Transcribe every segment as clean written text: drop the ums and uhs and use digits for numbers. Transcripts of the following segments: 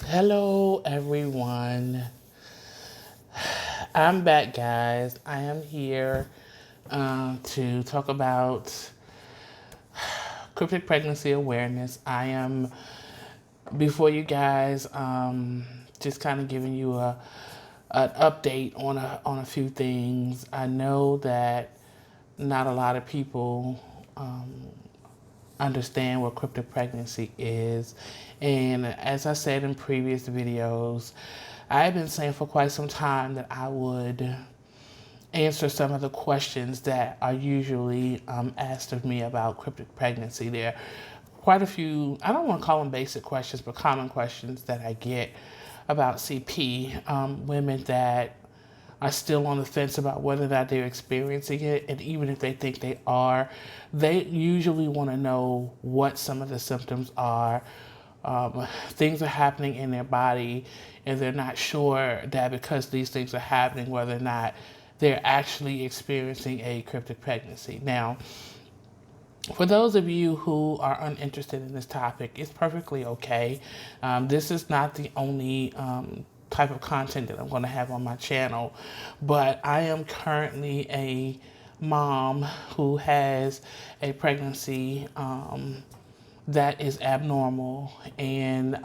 Hello, everyone. I'm back, guys. I am here to talk about cryptic pregnancy awareness. I am before you guys, just kind of giving you an update on a few things. I know that not a lot of people understand what cryptic pregnancy is. And as I said in previous videos, I've been saying for quite some time that I would answer some of the questions that are usually asked of me about cryptic pregnancy. There are quite a few, I don't want to call them basic questions, but common questions that I get about CP. Women that are still on the fence about whether or not they're experiencing it, and even if they think they are, they usually want to know what some of the symptoms are. Things are happening in their body, and they're not sure that because these things are happening, whether or not they're actually experiencing a cryptic pregnancy. Now, for those of you who are uninterested in this topic, it's perfectly okay. This is not the only type of content that I'm going to have on my channel, but I am currently a mom who has a pregnancy that is abnormal. And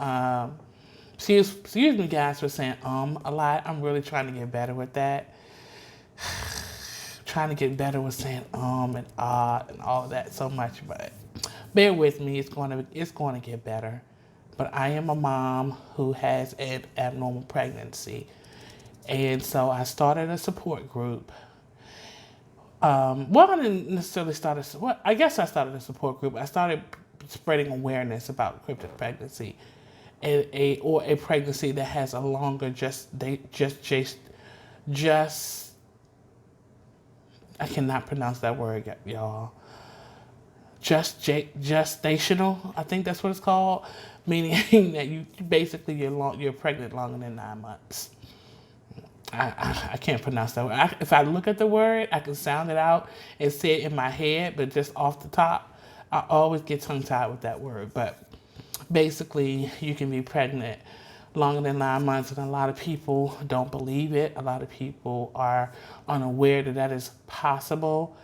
excuse me, guys, for saying a lot. I'm really trying to get better with that. Trying to get better with saying and and all of that so much, but bear with me. It's going to get better. But I am a mom who has an abnormal pregnancy, and so I started a support group. Well, I didn't necessarily start a. Well, I guess I started a support group. I started spreading awareness about cryptic pregnancy, and a pregnancy that has a longer just I cannot pronounce that word, y'all. Gestational, I think that's what it's called, meaning that you're pregnant longer than 9 months. I can't pronounce that word. If I look at the word, I can sound it out and say it in my head, but just off the top, I always get tongue tied with that word. But basically, you can be pregnant longer than 9 months, and a lot of people don't believe it. A lot of people are unaware that that is possible.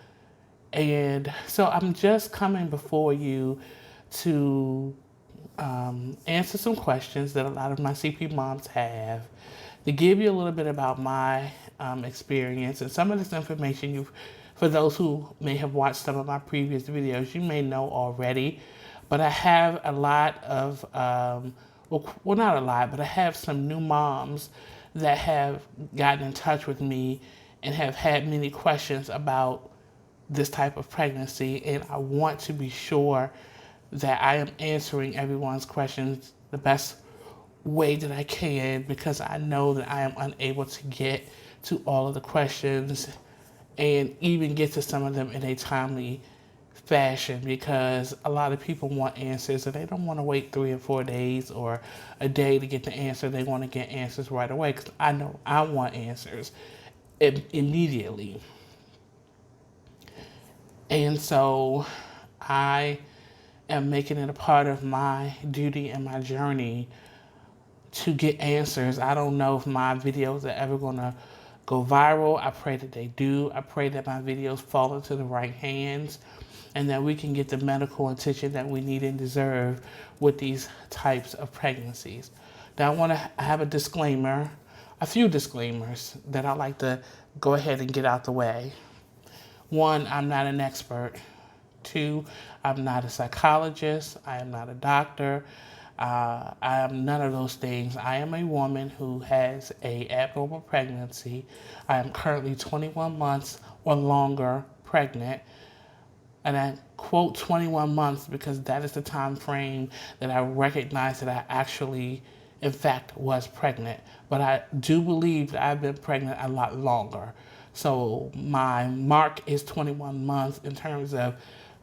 And so I'm just coming before you to answer some questions that a lot of my CP moms have, to give you a little bit about my experience and some of this information for those who may have watched some of my previous videos, you may know already. But I have a lot of, well, not a lot, but I have some new moms that have gotten in touch with me and have had many questions about this type of pregnancy, and I want to be sure that I am answering everyone's questions the best way that I can, because I know that I am unable to get to all of the questions and even get to some of them in a timely fashion, because a lot of people want answers and they don't want to wait 3 or 4 days or a day to get the answer. They want to get answers right away, because I know I want answers immediately. And so I am making it a part of my duty and my journey to get answers. I don't know if my videos are ever going to go viral. I pray that they do. I pray that my videos fall into the right hands and that we can get the medical attention that we need and deserve with these types of pregnancies. Now, I want to have a few disclaimers that I like to go ahead and get out the way. 1, I'm not an expert. 2, I'm not a psychologist. I am not a doctor. I am none of those things. I am a woman who has an abnormal pregnancy. I am currently 21 months or longer pregnant. And I quote 21 months because that is the time frame that I recognize that I actually, in fact, was pregnant. But I do believe that I've been pregnant a lot longer. So my mark is 21 months in terms of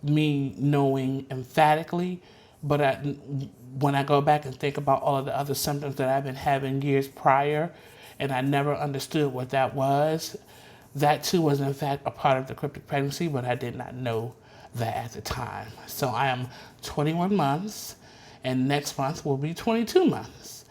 me knowing emphatically. But when I go back and think about all of the other symptoms that I've been having years prior, and I never understood what that was, that too was in fact a part of the cryptic pregnancy, but I did not know that at the time. So I am 21 months, and next month will be 22 months.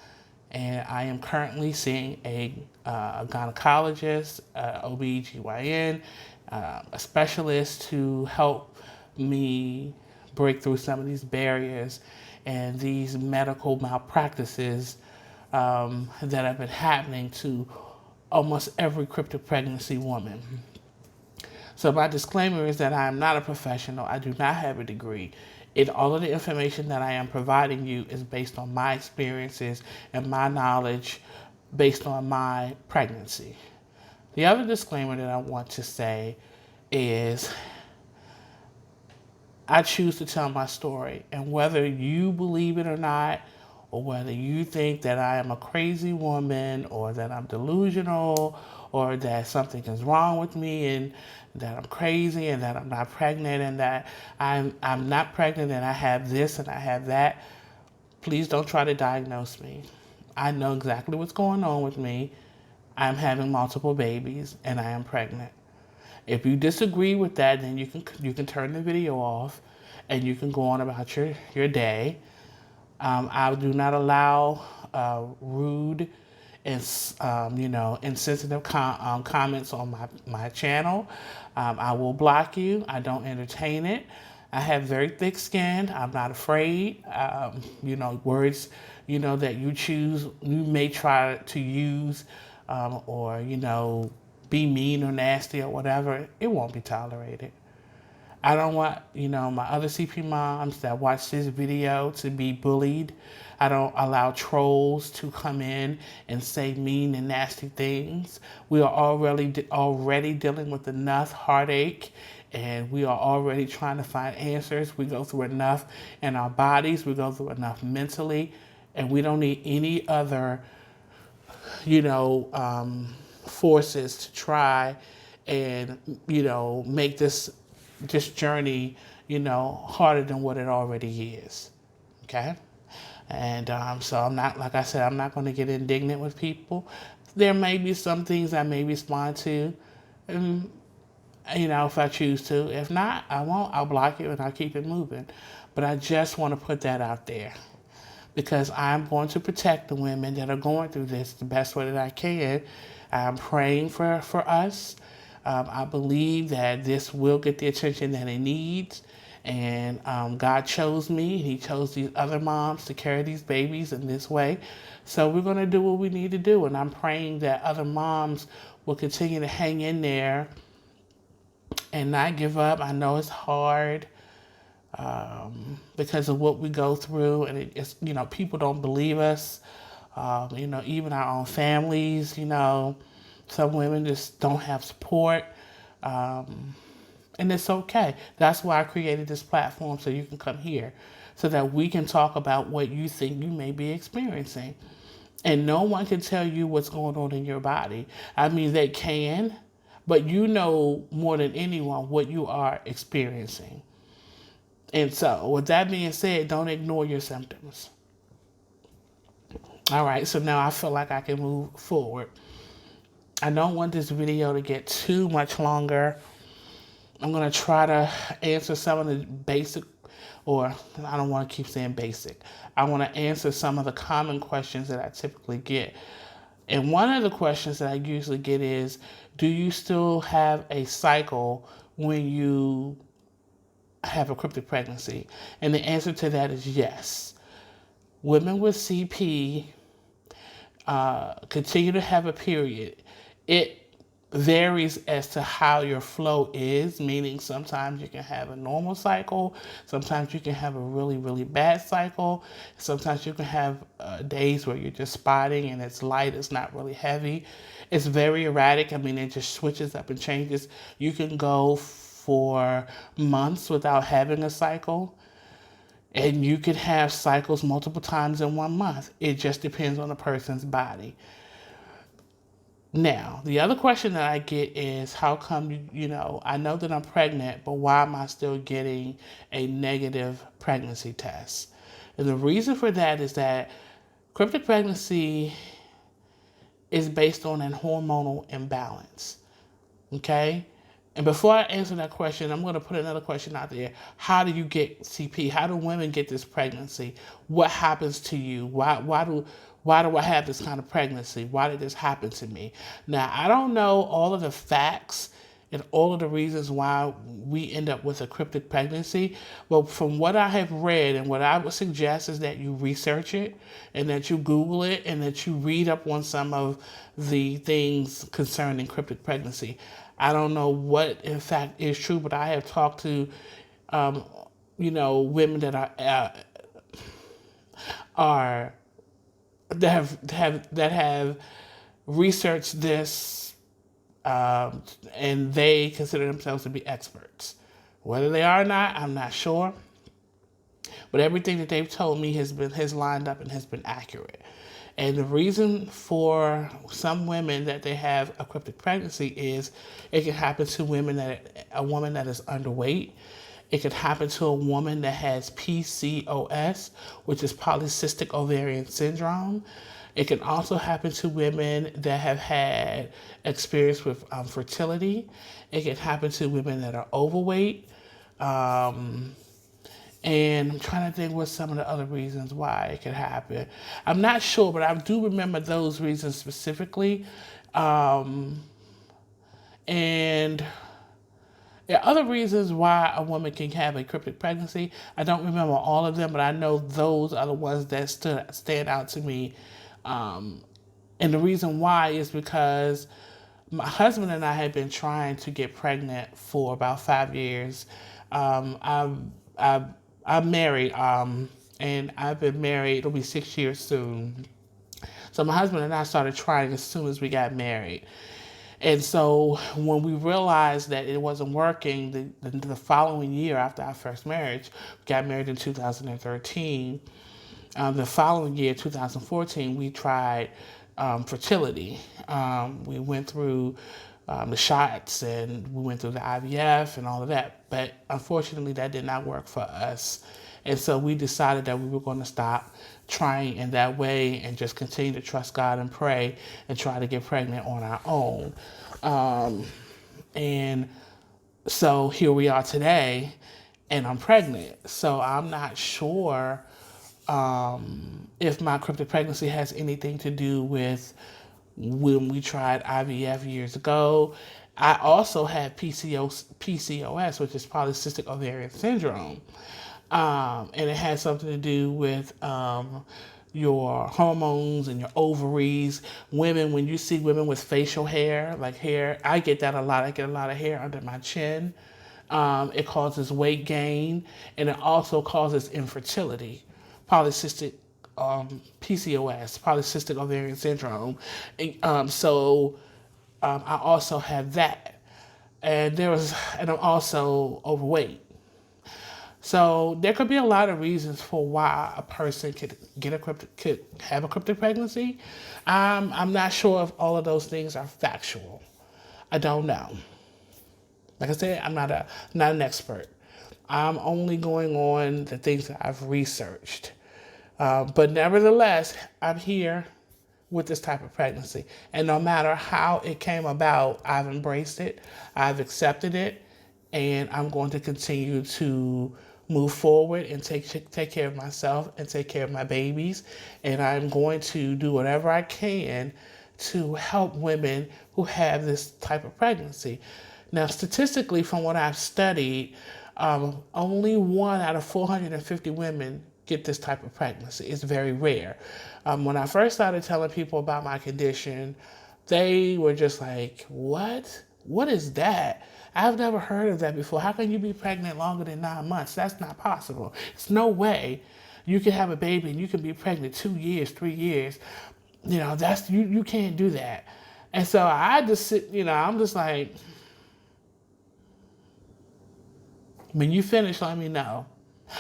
and I am currently seeing a gynecologist, OBGYN, a specialist to help me break through some of these barriers and these medical malpractices that have been happening to almost every cryptic pregnancy woman. So my disclaimer is that I am not a professional. I do not have a degree. All of the information that I am providing you is based on my experiences and my knowledge based on my pregnancy. The other disclaimer that I want to say is I choose to tell my story, and whether you believe it or not, or whether you think that I am a crazy woman, or that I'm delusional, or that something is wrong with me, and that I'm crazy, and that I'm not pregnant, and that I'm not pregnant, and I have this and I have that, please don't try to diagnose me. I know exactly what's going on with me. I'm having multiple babies, and I am pregnant. If you disagree with that, then you can turn the video off, and you can go on about your day. I do not allow rude and insensitive comments on my channel. I will block you. I don't entertain it. I have very thick skin. I'm not afraid. Words that you may try to use or be mean or nasty or whatever, it won't be tolerated. I don't want, my other CP moms that watch this video to be bullied. I don't allow trolls to come in and say mean and nasty things. We are already dealing with enough heartache, and we are already trying to find answers. We go through enough in our bodies. We go through enough mentally, and we don't need any other, forces to try and, make this journey, harder than what it already is. Okay? And so I'm not, like I said, I'm not going to get indignant with people. There may be some things I may respond to, if I choose to. If not, I won't. I'll block it and I'll keep it moving. But I just want to put that out there, because I'm going to protect the women that are going through this the best way that I can. I'm praying for us. I believe that this will get the attention that it needs. And God chose me. He chose these other moms to carry these babies in this way. So we're going to do what we need to do. And I'm praying that other moms will continue to hang in there and not give up. I know it's hard because of what we go through. And it's, people don't believe us. Even our own families, some women just don't have support. And it's okay. That's why I created this platform, so you can come here, so that we can talk about what you think you may be experiencing. And no one can tell you what's going on in your body. I mean, they can, but you know more than anyone what you are experiencing. And so, with that being said, don't ignore your symptoms. All right, so now I feel like I can move forward. I don't want this video to get too much longer. I'm going to try to answer some of the basic, or I don't want to keep saying basic. I want to answer some of the common questions that I typically get. And one of the questions that I usually get is, do you still have a cycle when you have a cryptic pregnancy? And the answer to that is yes. Women with CP continue to have a period. It varies as to how your flow is, meaning sometimes you can have a normal cycle, sometimes you can have a really, really bad cycle, sometimes you can have days where you're just spotting and it's light, it's not really heavy. It's very erratic. I mean, it just switches up and changes. You can go for months without having a cycle, and you could have cycles multiple times in 1 month. It just depends on the person's body. Now, the other question that I get is, how come, I know that I'm pregnant, but why am I still getting a negative pregnancy test? And the reason for that is that cryptic pregnancy is based on an hormonal imbalance, okay? And before I answer that question, I'm going to put another question out there. How do you get CP? How do women get this pregnancy? What happens to you? Why do I have this kind of pregnancy? Why did this happen to me? Now, I don't know all of the facts and all of the reasons why we end up with a cryptic pregnancy, but from what I have read and what I would suggest is that you research it and that you Google it and that you read up on some of the things concerning cryptic pregnancy. I don't know what in fact is true, but I have talked to, women that are that have researched this, and they consider themselves to be experts. Whether they are or not, I'm not sure. But everything that they've told me has lined up and has been accurate. And the reason for some women that they have a cryptic pregnancy is it can happen to a woman that is underweight. It could happen to a woman that has PCOS, which is polycystic ovarian syndrome. It can also happen to women that have had experience with fertility. It can happen to women that are overweight. And I'm trying to think what some of the other reasons why it could happen. I'm not sure, but I do remember those reasons specifically. And there are other reasons why a woman can have a cryptic pregnancy. I don't remember all of them, but I know those are the ones that stand out to me. And the reason why is because my husband and I had been trying to get pregnant for about 5 years. I'm married, and I've been married. It'll be 6 years soon. So my husband and I started trying as soon as we got married. And so when we realized that it wasn't working, the following year after our first marriage, we got married in 2013. The following year, 2014, we tried fertility. We went through the shots and we went through the IVF and all of that. But unfortunately, that did not work for us. And so we decided that we were going to stop trying in that way and just continue to trust God and pray and try to get pregnant on our own. And so here we are today, and I'm pregnant. So I'm not sure if my cryptic pregnancy has anything to do with when we tried IVF years ago. I also had PCOS, which is polycystic ovarian syndrome. And it has something to do with your hormones and your ovaries. Women, when you see women with facial hair, like hair, I get that a lot. I get a lot of hair under my chin. It causes weight gain, and it also causes infertility. Polycystic PCOS, polycystic ovarian syndrome. So I also have that, and I'm also overweight. So there could be a lot of reasons for why a person could have a cryptic pregnancy. I'm not sure if all of those things are factual. I don't know. Like I said, I'm not an expert. I'm only going on the things that I've researched. But nevertheless, I'm here with this type of pregnancy. And no matter how it came about, I've embraced it, I've accepted it, and I'm going to continue to move forward and take care of myself and take care of my babies. And I'm going to do whatever I can to help women who have this type of pregnancy. Now, statistically, from what I've studied, only 1 out of 450 women get this type of pregnancy. It's very rare. When I first started telling people about my condition, they were just like, what? What is that? I've never heard of that before. How can you be pregnant longer than 9 months? That's not possible. It's no way you can have a baby and you can be pregnant 2 years, 3 years. You can't do that. And so I just sit, I'm just like, when you finish, let me know.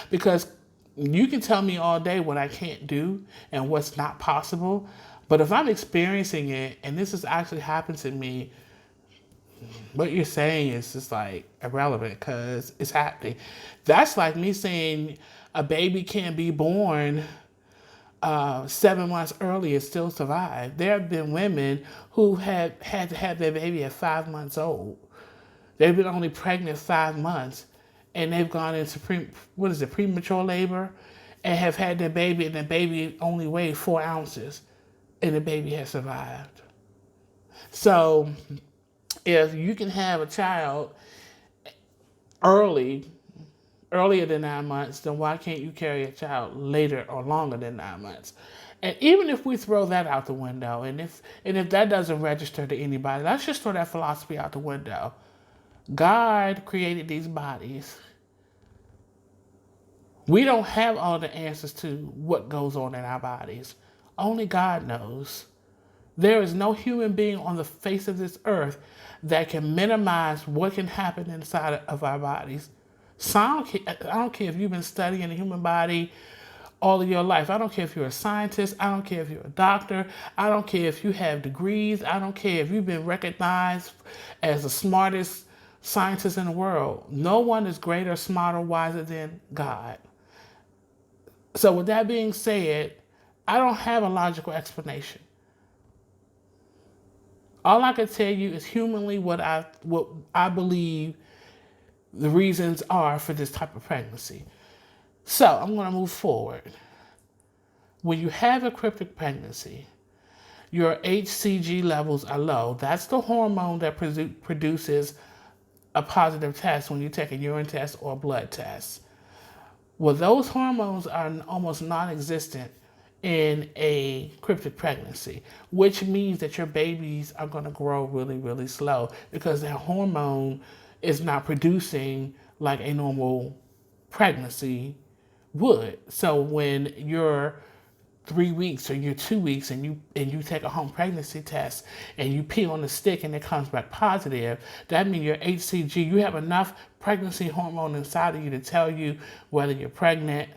Because you can tell me all day what I can't do and what's not possible. But if I'm experiencing it and this has actually happened to me, what you're saying is just like irrelevant because it's happening. That's like me saying a baby can't be born 7 months early and still survive. There have been women who had to have their baby at 5 months old. They've been only pregnant 5 months and they've gone into premature labor and have had their baby, and their baby only weighed 4 ounces. and the baby has survived. So if you can have a child early, earlier than 9 months, then why can't you carry a child later or longer than 9 months? And even if we throw that out the window, and if that doesn't register to anybody, let's just throw that philosophy out the window. God created these bodies. We don't have all the answers to what goes on in our bodies. Only God knows. There is no human being on the face of this earth that can minimize what can happen inside of our bodies. So I don't care if you've been studying the human body all of your life. I don't care if you're a scientist. I don't care if you're a doctor. I don't care if you have degrees. I don't care if you've been recognized as the smartest scientist in the world. No one is greater, smarter, wiser than God. So with that being said, I don't have a logical explanation. All I can tell you is humanly what I believe the reasons are for this type of pregnancy. So I'm going to move forward. When you have a cryptic pregnancy, your HCG levels are low. That's the hormone that produces a positive test when you take a urine test or a blood test. Well, those hormones are almost non-existent in a cryptic pregnancy, which means that your babies are going to grow really, really slow because their hormone is not producing like a normal pregnancy would. So when you're 3 weeks or you're 2 weeks and you take a home pregnancy test and you pee on the stick and it comes back positive, that means your HCG, you have enough pregnancy hormone inside of you to tell you whether you're pregnant,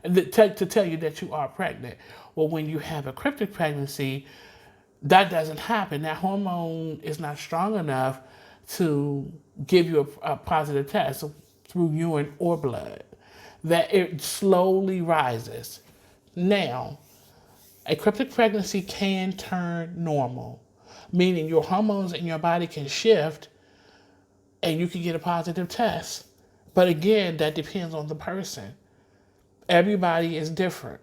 to tell you that you are pregnant. Well, when you have a cryptic pregnancy, that doesn't happen. That hormone is not strong enough to give you a positive test through urine or blood. That it slowly rises. Now, a cryptic pregnancy can turn normal, meaning your hormones in your body can shift and you can get a positive test. But again, that depends on the person. Everybody is different.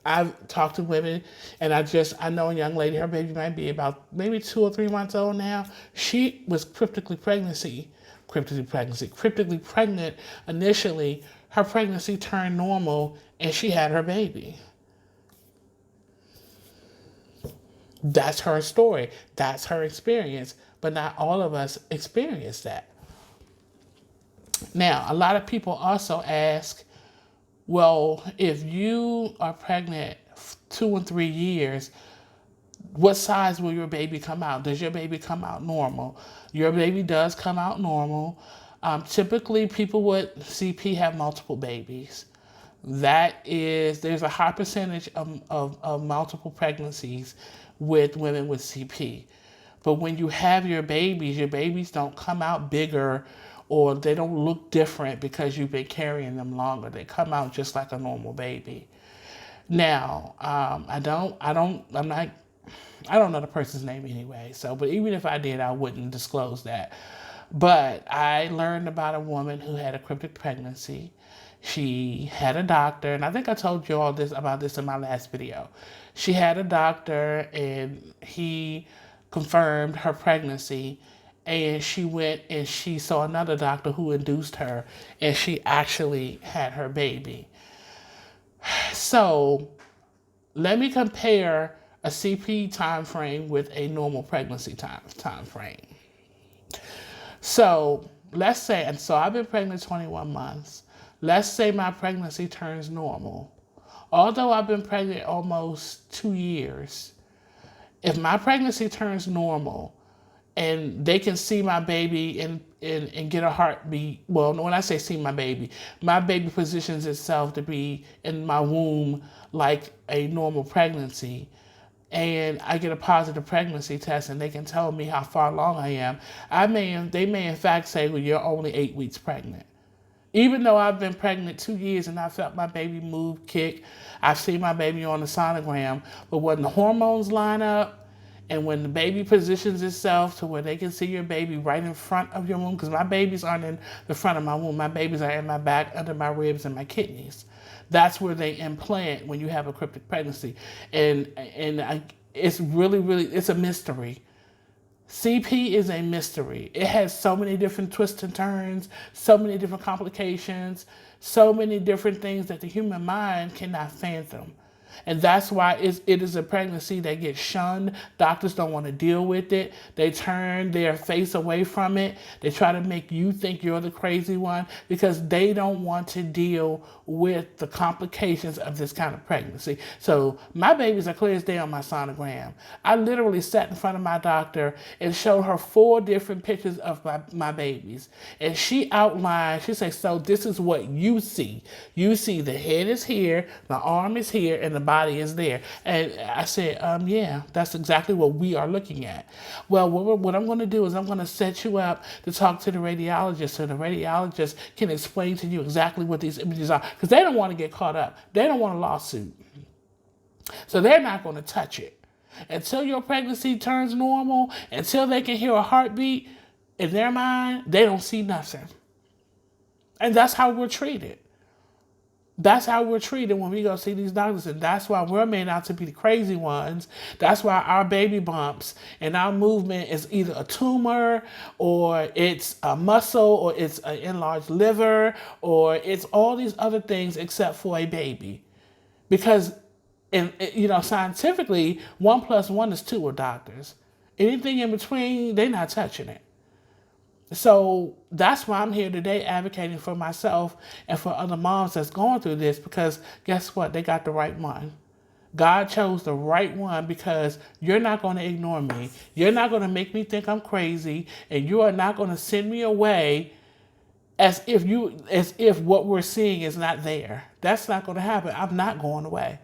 I've talked to women, and I know a young lady, her baby might be about maybe 2 or 3 months old now. She was cryptically pregnant initially. Her pregnancy turned normal, and she had her baby. That's her story. That's her experience. But not all of us experience that. Now, a lot of people also ask, well, if you are pregnant 2 and 3 years, what size will your baby come out? Does your baby come out normal? Your baby does come out normal. Typically, people with CP have multiple babies. There's a high percentage of multiple pregnancies with women with CP. But when you have your babies don't come out bigger or they don't look different because you've been carrying them longer. They come out just like a normal baby. Now, I don't know the person's name anyway. So, but even if I did, I wouldn't disclose that. But I learned about a woman who had a cryptic pregnancy. She had a doctor, and I think I told you all about this in my last video. She had a doctor, and he confirmed her pregnancy. And she went and she saw another doctor who induced her, and she actually had her baby. So let me compare a CP time frame with a normal pregnancy time frame. So let's say, and so I've been pregnant 21 months. Let's say my pregnancy turns normal. Although I've been pregnant almost 2 years, if my pregnancy turns normal, and they can see my baby and get a heartbeat. Well, when I say see my baby positions itself to be in my womb like a normal pregnancy. And I get a positive pregnancy test and they can tell me how far along I am. They may in fact say, well, you're only 8 weeks pregnant. Even though I've been pregnant 2 years and I felt my baby move, kick, I've seen my baby on the sonogram, but when the hormones line up, and when the baby positions itself to where they can see your baby right in front of your womb, because my babies aren't in the front of my womb, my babies are in my back, under my ribs, and my kidneys. That's where they implant when you have a cryptic pregnancy. And It's really, really, it's a mystery. CP is a mystery. It has so many different twists and turns, so many different complications, so many different things that the human mind cannot fathom. And that's why it is a pregnancy that gets shunned. Doctors don't want to deal with it. They turn their face away from it. They try to make you think you're the crazy one because they don't want to deal with the complications of this kind of pregnancy. So my babies are clear as day on my sonogram. I literally sat in front of my doctor and showed her 4 different pictures of my babies. And she outlined, she said, so this is what you see. You see the head is here, the arm is here, and the body is there. And I said, yeah, that's exactly what we are looking at. Well, what I'm going to do is I'm going to set you up to talk to the radiologist so the radiologist can explain to you exactly what these images are, because they don't want to get caught up. They don't want a lawsuit. So they're not going to touch it. Until your pregnancy turns normal, until they can hear a heartbeat, in their mind, they don't see nothing. And that's how we're treated. That's how we're treated when we go see these doctors. And that's why we're made out to be the crazy ones. That's why our baby bumps and our movement is either a tumor or it's a muscle or it's an enlarged liver or it's all these other things except for a baby. Because, scientifically, 1 + 1 is 2 with doctors. Anything in between, they're not touching it. So that's why I'm here today advocating for myself and for other moms that's going through this, because guess what? They got the right one. God chose the right one, because you're not going to ignore me. You're not going to make me think I'm crazy, and you are not going to send me away as if what we're seeing is not there. That's not going to happen. I'm not going away.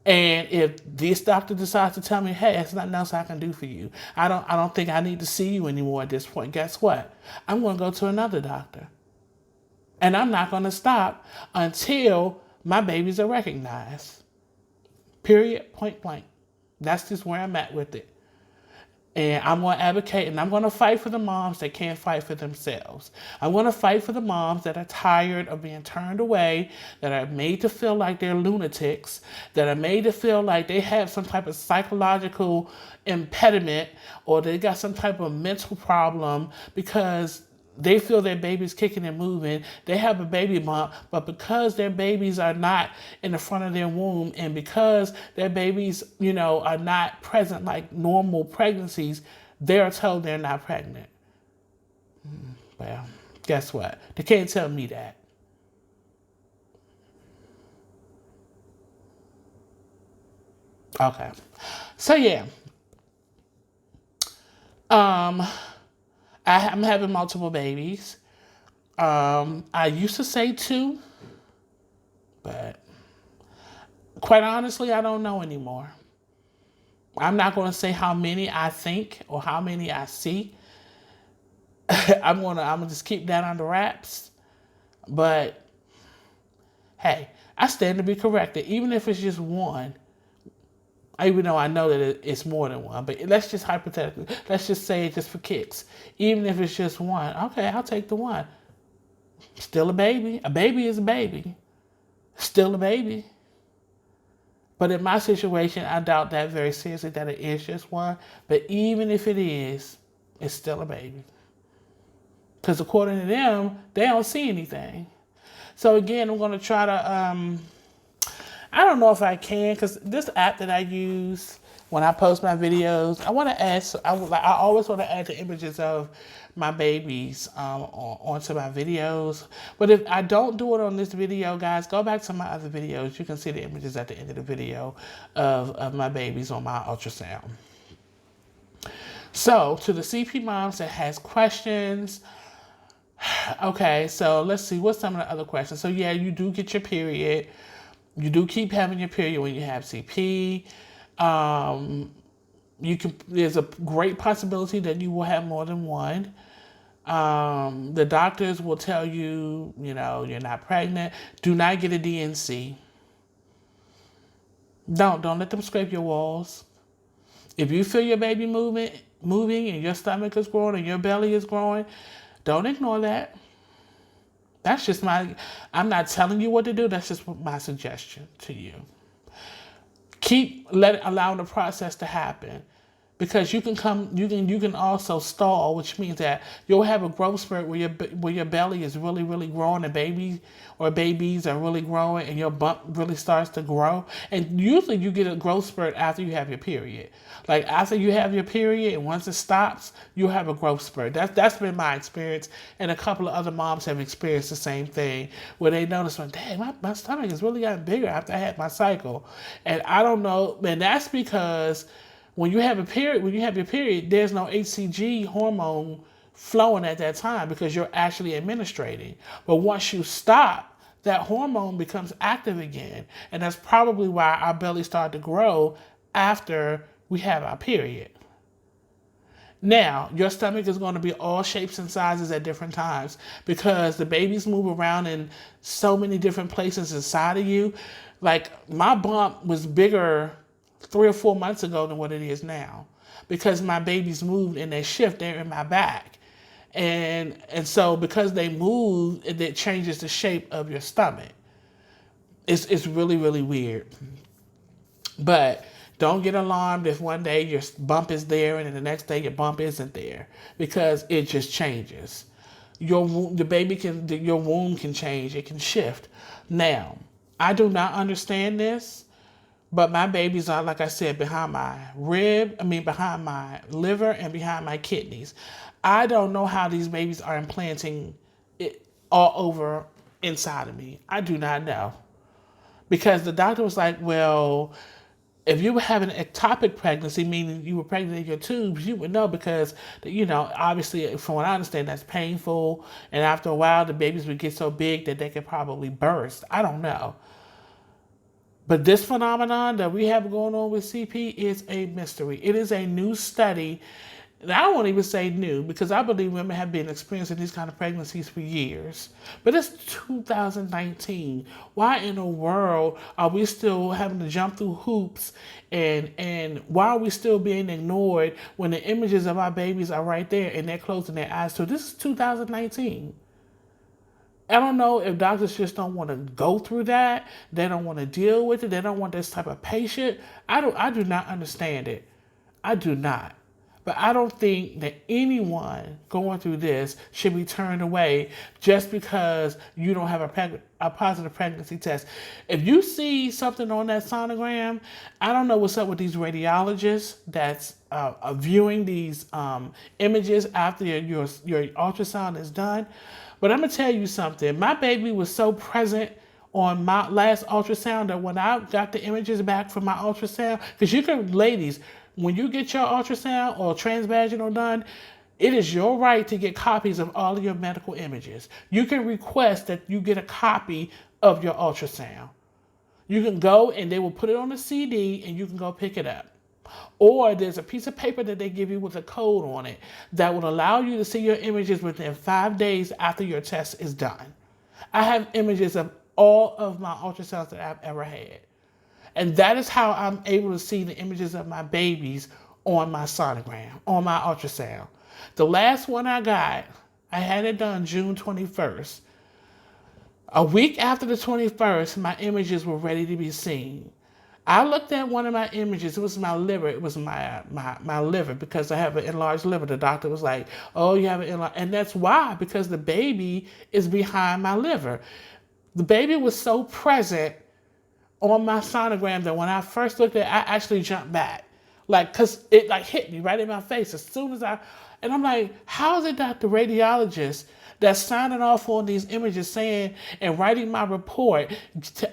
And if this doctor decides to tell me, hey, there's nothing else I can do for you, I don't think I need to see you anymore at this point, guess what? I'm going to go to another doctor. And I'm not going to stop until my babies are recognized. Period, point blank. That's just where I'm at with it. And I'm going to advocate, and I'm going to fight for the moms that can't fight for themselves. I'm going to fight for the moms that are tired of being turned away, that are made to feel like they're lunatics, that are made to feel like they have some type of psychological impediment or they got some type of mental problem because they feel their baby's kicking and moving. They have a baby bump, but because their babies are not in the front of their womb and because their babies, are not present like normal pregnancies, they're told they're not pregnant. Well, guess what? They can't tell me that. Okay. So yeah. I'm having multiple babies. I used to say 2, but quite honestly, I don't know anymore. I'm not going to say how many I think or how many I see. I'm gonna just keep that under wraps. But hey, I stand to be corrected, even if it's just 1. Even though I know that it's more than 1, but let's just hypothetically, let's just say it just for kicks. Even if it's just 1, okay, I'll take the 1. Still a baby. A baby is a baby. Still a baby. But in my situation, I doubt that very seriously that it is just 1. But even if it is, it's still a baby. Because according to them, they don't see anything. So again, I'm going to try to... I don't know if I can, because this app that I use when I post my videos, I want to add, I always want to add the images of my babies onto my videos. But if I don't do it on this video, guys, go back to my other videos. You can see the images at the end of the video of my babies on my ultrasound. So to the CP moms that has questions, okay, so let's see, what's some of the other questions? So yeah, you do get your period. You do keep having your period when you have CP. There's a great possibility that you will have more than 1. The doctors will tell you, you're not pregnant. Do not get a DNC. Don't let them scrape your walls. If you feel your baby moving and your stomach is growing and your belly is growing, don't ignore that. That's just I'm not telling you what to do. That's just my suggestion to you. allowing the process to happen, because you can also stall, which means that you'll have a growth spurt where your belly is really really growing, and babies are really growing, and your bump really starts to grow. And usually you get a growth spurt after you have your period. Like after you have your period, and once it stops, you'll have a growth spurt. That's been my experience, and a couple of other moms have experienced the same thing, where they notice, like, dang, my stomach has really gotten bigger after I had my cycle. And I don't know, and that's because when you have your period, there's no HCG hormone flowing at that time, because you're actually administrating. But once you stop, that hormone becomes active again. And that's probably why our belly started to grow after we have our period. Now, your stomach is going to be all shapes and sizes at different times, because the babies move around in so many different places inside of you. Like, my bump was bigger 3 or 4 months ago than what it is now, because my babies moved and they shift. They're in my back. And so because they move, it changes the shape of your stomach. It's really, really weird. But don't get alarmed if one day your bump is there and then the next day your bump isn't there, because it just changes. Your womb can change. It can shift. Now, I do not understand this, but my babies are, like I said, behind my liver and behind my kidneys. I don't know how these babies are implanting it all over inside of me. I do not know. Because the doctor was like, well, if you were having an ectopic pregnancy, meaning you were pregnant in your tubes, you would know, because, obviously, from what I understand, that's painful. And after a while, the babies would get so big that they could probably burst. I don't know. But this phenomenon that we have going on with CP is a mystery. It is a new study. And I won't even say new, because I believe women have been experiencing these kind of pregnancies for years. But it's 2019. Why in the world are we still having to jump through hoops? And why are we still being ignored when the images of our babies are right there and they're closing their eyes to? This is 2019. I don't know if doctors just don't want to go through that. They don't want to deal with it. They don't want this type of patient. I do not understand it. I do not. But I don't think that anyone going through this should be turned away just because you don't have a positive pregnancy test. If you see something on that sonogram, I don't know what's up with these radiologists that's viewing these images after your ultrasound is done. But I'm going to tell you something. My baby was so present on my last ultrasound that when I got the images back from my ultrasound, because ladies, when you get your ultrasound or transvaginal done, it is your right to get copies of all of your medical images. You can request that you get a copy of your ultrasound. You can go and they will put it on a CD and you can go pick it up. Or there's a piece of paper that they give you with a code on it that will allow you to see your images within 5 days after your test is done. I have images of all of my ultrasounds that I've ever had. And that is how I'm able to see the images of my babies on my sonogram, on my ultrasound. The last one I got, I had it done June 21st. A week after the 21st, my images were ready to be seen. I looked at one of my images. It was my liver. It was my liver, because I have an enlarged liver. The doctor was like, oh, you have an enlarged. And that's why, because the baby is behind my liver. The baby was so present on my sonogram that when I first looked at it, I actually jumped back. Because it hit me right in my face as soon as and I'm like, how is it that the radiologist that's signing off on these images saying and writing my report,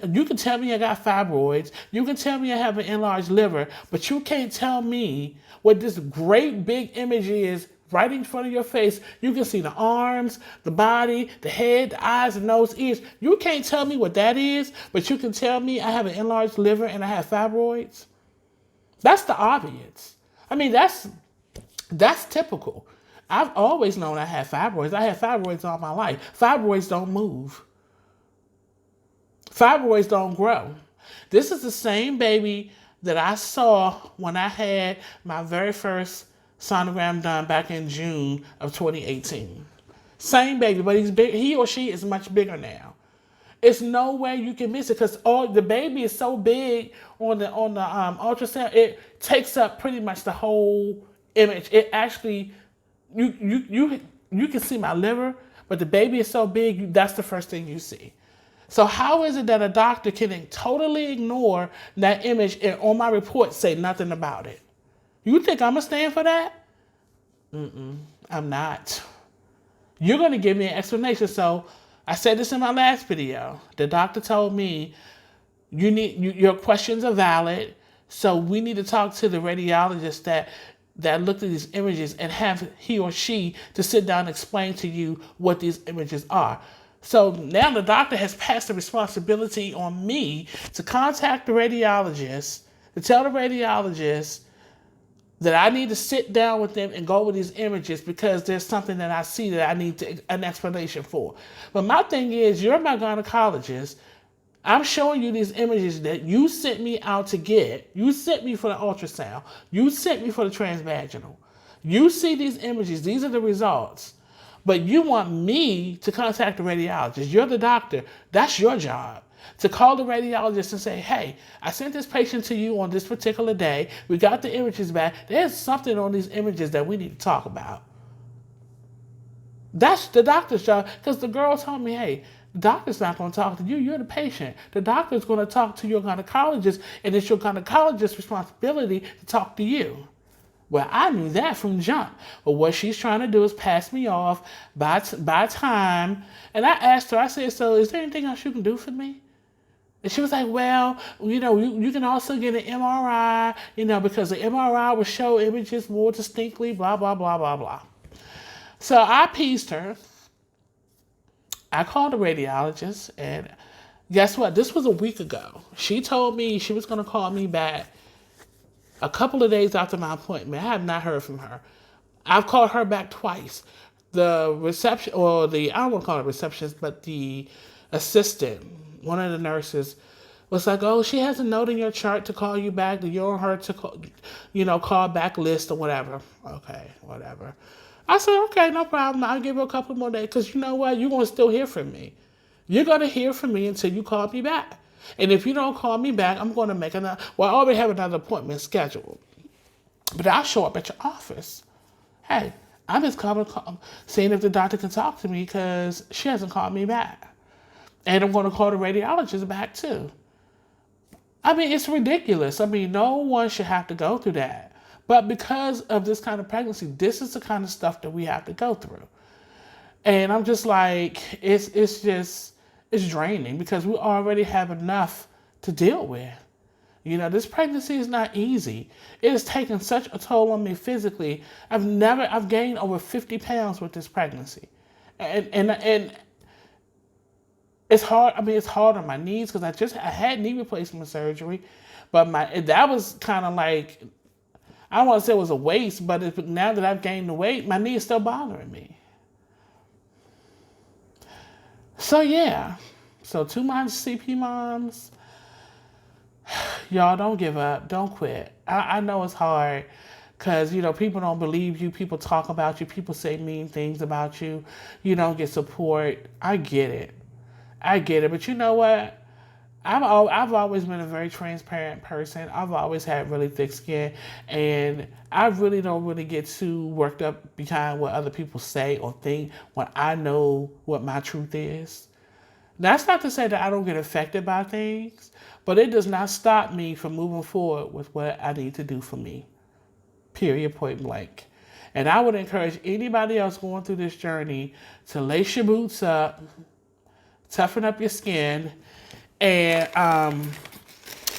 you can tell me I got fibroids, you can tell me I have an enlarged liver, but you can't tell me what this great big image is right in front of your face. You can see the arms, the body, the head, the eyes, the nose, ears. You can't tell me what that is, but you can tell me I have an enlarged liver and I have fibroids. That's the obvious. I mean, that's typical. I've always known I had fibroids. I had fibroids all my life. Fibroids don't move. Fibroids don't grow. This is the same baby that I saw when I had my very first sonogram done back in June of 2018. Same baby, but he's big. He or she is much bigger now. It's no way you can miss it because all the baby is so big on the ultrasound. It takes up pretty much the whole image. It actually you can see my liver, but the baby is so big. That's the first thing you see. So how is it that a doctor can totally ignore that image and on my report say nothing about it? You think I'm gonna stand for that? I'm not. You're gonna give me an explanation. So I said this in my last video. The doctor told me your questions are valid, so we need to talk to the radiologist that looked at these images and have he or she to sit down and explain to you what these images are. So now the doctor has passed the responsibility on me to contact the radiologist, to tell the radiologist that I need to sit down with them and go over these images because there's something that I see that I need an explanation for. But my thing is, you're my gynecologist. I'm showing you these images that you sent me out to get. You sent me for the ultrasound. You sent me for the transvaginal. You see these images. These are the results. But you want me to contact the radiologist. You're the doctor. That's your job. To call the radiologist and say, hey, I sent this patient to you on this particular day. We got the images back. There's something on these images that we need to talk about. That's the doctor's job. Because the girl told me, hey, the doctor's not going to talk to you. You're the patient. The doctor's going to talk to your gynecologist, and it's your gynecologist's responsibility to talk to you. Well, I knew that from jump. But what she's trying to do is pass me off by time. And I asked her, I said, so is there anything else you can do for me? And she was like, well, you can also get an MRI, because the MRI will show images more distinctly, blah, blah, blah, blah, blah. So I pieced her. I called the radiologist, and guess what? This was a week ago. She told me she was going to call me back a couple of days after my appointment. I have not heard from her. I've called her back twice. The reception, or I don't want to call it receptionist, but the assistant, one of the nurses, was like, oh, she has a note in your chart to call you back. You're on her to call back list or whatever. Okay, whatever. I said, okay, no problem. I'll give her a couple more days because you know what? You're going to still hear from me. You're going to hear from me until you call me back. And if you don't call me back, I'm going to make another. Well, I already have another appointment scheduled. But I'll show up at your office. Hey, I'm just seeing if the doctor can talk to me because she hasn't called me back. And I'm going to call the radiologist back too. I mean, it's ridiculous. I mean, no one should have to go through that. But because of this kind of pregnancy, this is the kind of stuff that we have to go through. And I'm just like, it's draining because we already have enough to deal with. This pregnancy is not easy. It has taken such a toll on me physically. I've gained over 50 pounds with this pregnancy. And it's hard. I mean, it's hard on my knees because I had knee replacement surgery, but that was kind of like, I don't want to say it was a waste, but now that I've gained the weight, my knee is still bothering me. So yeah. So to my CP moms, y'all don't give up. Don't quit. I know it's hard because, people don't believe you. People talk about you. People say mean things about you. You don't get support. I get it. But you know what? I've always been a very transparent person. I've always had really thick skin. And I really don't really get too worked up behind what other people say or think when I know what my truth is. That's not to say that I don't get affected by things, but it does not stop me from moving forward with what I need to do for me. Period, point blank. And I would encourage anybody else going through this journey to lace your boots up, toughen up your skin, and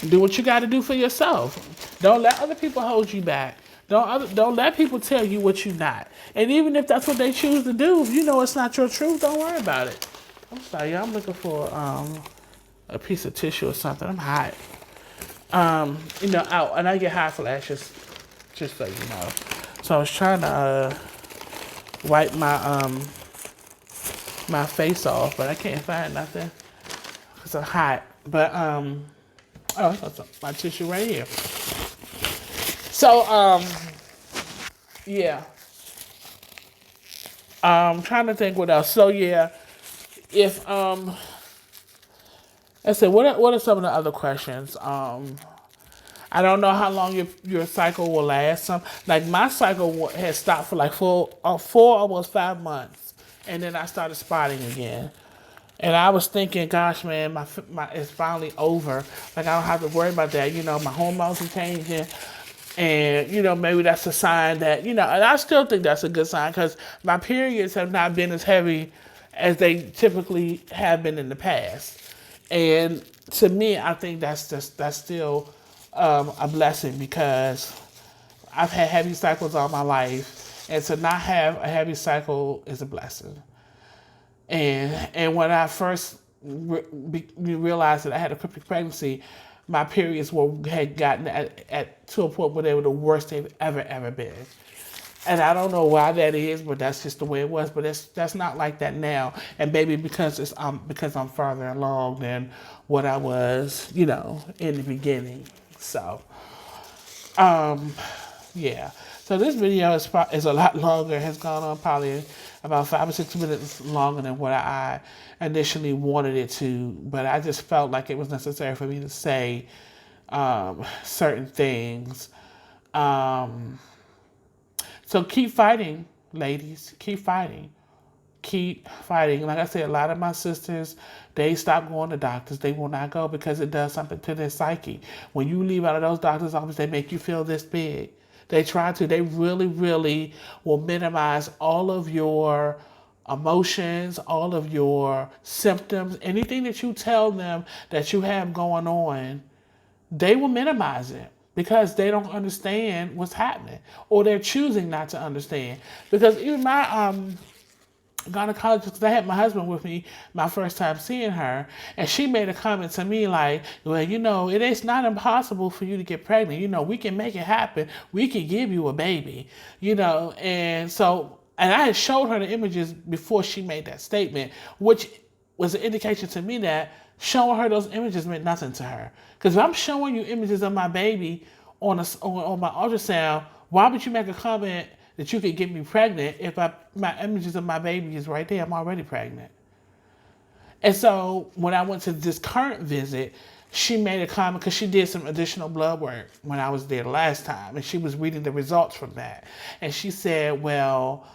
do what you got to do for yourself. Don't let other people hold you back. Don't let people tell you what you're not. And even if that's what they choose to do, if you know it's not your truth, don't worry about it. I'm sorry, I'm looking for a piece of tissue or something. I'm hot. And I get hot flashes, just so you know. So I was trying to wipe my my face off, but I can't find nothing because I'm hot. But that's my tissue right here. So yeah. I'm trying to think what else. So yeah. If I said, what are some of the other questions? I don't know how long your cycle will last. Like my cycle had stopped for like 4 almost 5 months, and then I started spotting again. And I was thinking, gosh, man, my it's finally over. Like I don't have to worry about that. My hormones are changing, and maybe that's a sign that and I still think that's a good sign because my periods have not been as heavy as they typically have been in the past. And to me, I think that's still a blessing because I've had heavy cycles all my life, and to not have a heavy cycle is a blessing. And when I first realized that I had a cryptic pregnancy, my periods had gotten to a point where they were the worst they've ever been. And I don't know why that is, but that's just the way it was. But that's not like that now. And maybe because I'm farther along than what I was, in the beginning. So, yeah. So this video is a lot longer. It has gone on probably about 5 or 6 minutes longer than what I initially wanted it to. But I just felt like it was necessary for me to say certain things. So keep fighting, ladies. Keep fighting. Keep fighting. Like I said, a lot of my sisters, they stop going to doctors. They will not go because it does something to their psyche. When you leave out of those doctor's offices, they make you feel this big. They try to. They really, really will minimize all of your emotions, all of your symptoms, anything that you tell them that you have going on, they will minimize it because they don't understand what's happening, or they're choosing not to understand. Because even my gynecologist, because I had my husband with me my first time seeing her, and she made a comment to me like, well, it is not impossible for you to get pregnant. We can make it happen. We can give you a baby, and so, and I had showed her the images before she made that statement, which was an indication to me that showing her those images meant nothing to her. Because if I'm showing you images of my baby on my ultrasound, why would you make a comment that you could get me pregnant if my images of my baby is right there? I'm already pregnant. And so when I went to this current visit, she made a comment because she did some additional blood work when I was there the last time, and she was reading the results from that. And she said, well,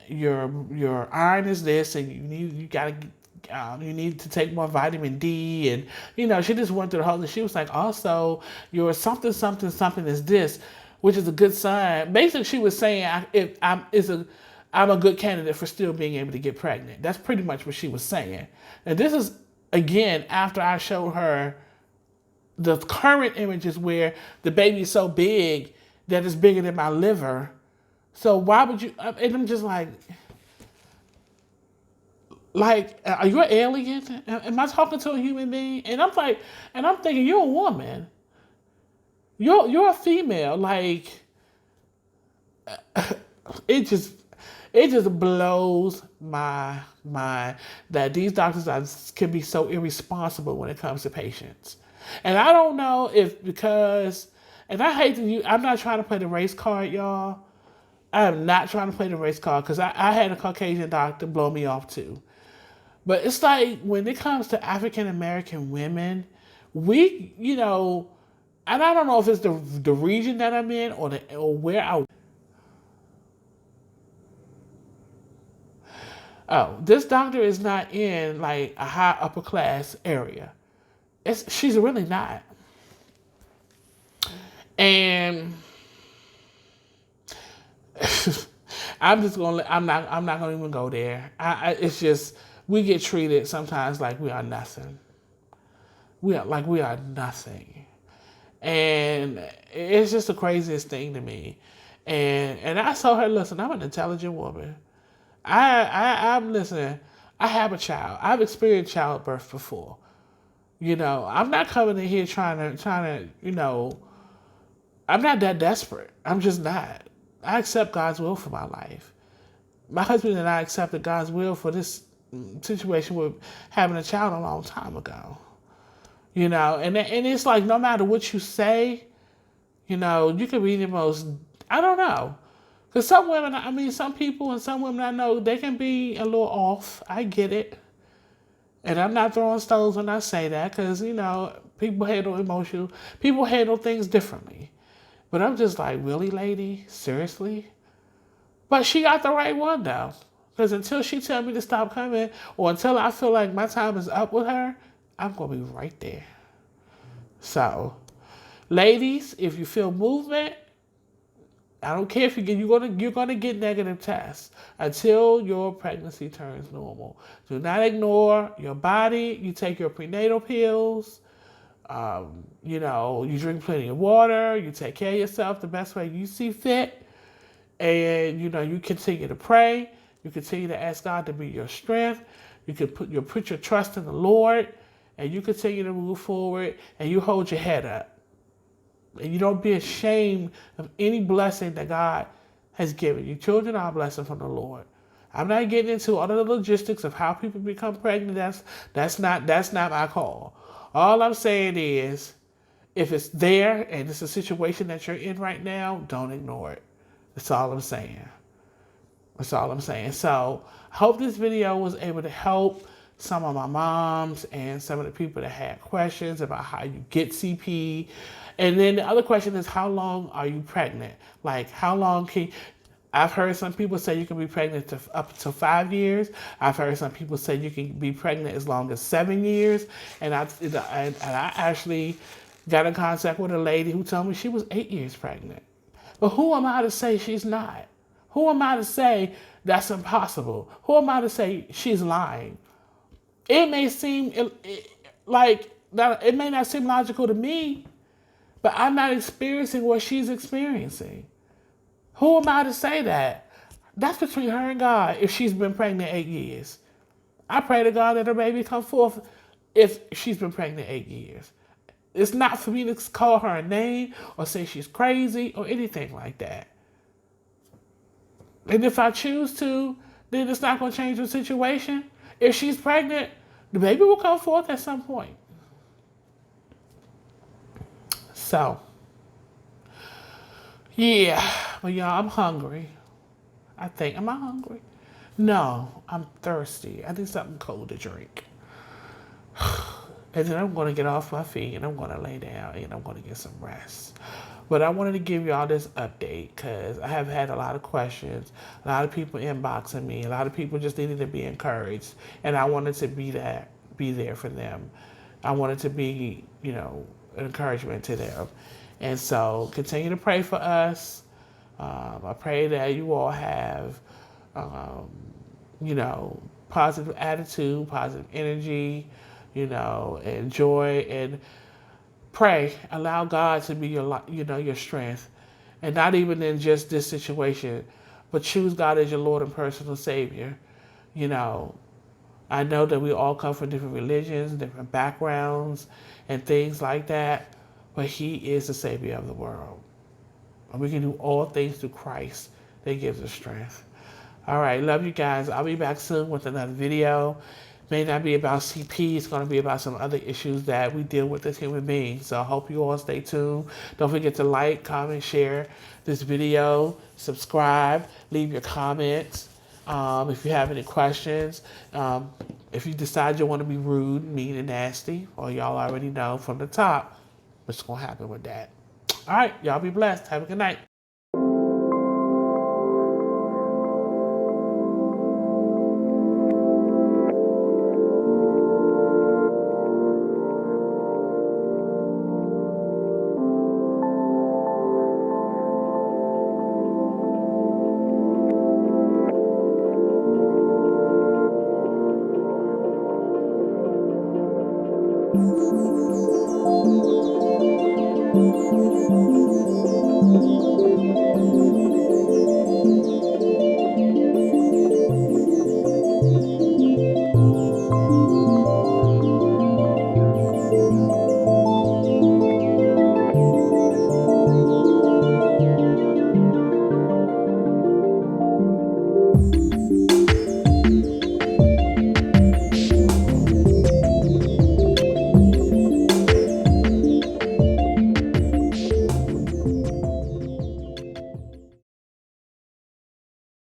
your iron is this, and you need to take more vitamin D, and she just went through the whole thing. She was like, also your something is this, which is a good sign. Basically, she was saying I'm a good candidate for still being able to get pregnant. That's pretty much what she was saying. And this is again after I showed her the current images where the baby is so big that it's bigger than my liver. So why would you? And I'm just like, are you an alien? Am I talking to a human being? And I'm thinking, you're a woman. You're a female. Like, it just blows my mind that these doctors can be so irresponsible when it comes to patients. And I don't know if because, and I hate to use, I'm not trying to play the race card, y'all. I am not trying to play the race card because I had a Caucasian doctor blow me off too. But it's like when it comes to African American women, we, and I don't know if it's the region that I'm in or where I. Oh, this doctor is not in like a high upper class area. She's really not. And I'm not gonna even go there. It's just, we get treated sometimes like we are nothing. We are nothing. And it's just the craziest thing to me. And I told her, listen, I'm an intelligent woman. I'm listening. I have a child. I've experienced childbirth before. I'm not coming in here trying to, I'm not that desperate. I'm just not. I accept God's will for my life. My husband and I accepted God's will for this situation with having a child a long time ago. And it's like, no matter what you say, you could be the most, I don't know. Because some women, some people and some women I know, they can be a little off. I get it. And I'm not throwing stones when I say that, because, you know, people handle things differently. But I'm just like, really, lady? Seriously? But she got the right one, though. Because until she tell me to stop coming, or until I feel like my time is up with her, I'm going to be right there. So, ladies, if you feel movement, I don't care if you're gonna get negative tests until your pregnancy turns normal. Do not ignore your body. You take your prenatal pills. You know, you drink plenty of water. You take care of yourself the best way you see fit, and you know, you continue to pray. You continue to ask God to be your strength. You can put your trust in the Lord, and you continue to move forward. And you hold your head up. And you don't be ashamed of any blessing that God has given you. Children are a blessing from the Lord. I'm not getting into all of the logistics of how people become pregnant. That's not my call. All I'm saying is, if it's there and it's a situation that you're in right now, don't ignore it. That's all I'm saying. That's all I'm saying. So I hope this video was able to help some of my moms and some of the people that had questions about how you get CP. And then the other question is, how long are you pregnant? Like, how long I've heard some people say you can be pregnant up to 5 years. I've heard some people say you can be pregnant as long as 7 years. And I actually got in contact with a lady who told me she was 8 years pregnant. But who am I to say she's not? Who am I to say that's impossible? Who am I to say she's lying? It may seem like it may not seem logical to me, but I'm not experiencing what she's experiencing. Who am I to say that? That's between her and God if she's been pregnant 8 years. I pray to God that her baby come forth if she's been pregnant 8 years. It's not for me to call her a name or say she's crazy or anything like that. And if I choose to, then it's not going to change the situation. If she's pregnant, the baby will come forth at some point. So, yeah. But y'all, I'm hungry. Am I hungry? No, I'm thirsty. I need something cold to drink. And then I'm going to get off my feet and I'm going to lay down and I'm going to get some rest. But I wanted to give y'all this update because I have had a lot of questions, a lot of people inboxing me, a lot of people just needed to be encouraged, and I wanted to be there for them. I wanted to be, you know, an encouragement to them. And so continue to pray for us. I pray that you all have, you know, positive attitude, positive energy, you know, and joy, and pray. Allow God to be your strength, and not even in just this situation, but choose God as your Lord and personal Savior. You know, I know that we all come from different religions, different backgrounds, and things like that, but He is the Savior of the world. And we can do all things through Christ that gives us strength. All right, love you guys. I'll be back soon with another video. May not be about CP. It's going to be about some other issues that we deal with as human beings. So I hope you all stay tuned. Don't forget to like, comment, share this video, subscribe, leave your comments. If you have any questions, if you decide you want to be rude, mean, and nasty, or y'all already know from the top what's going to happen with that. All right, y'all be blessed. Have a good night.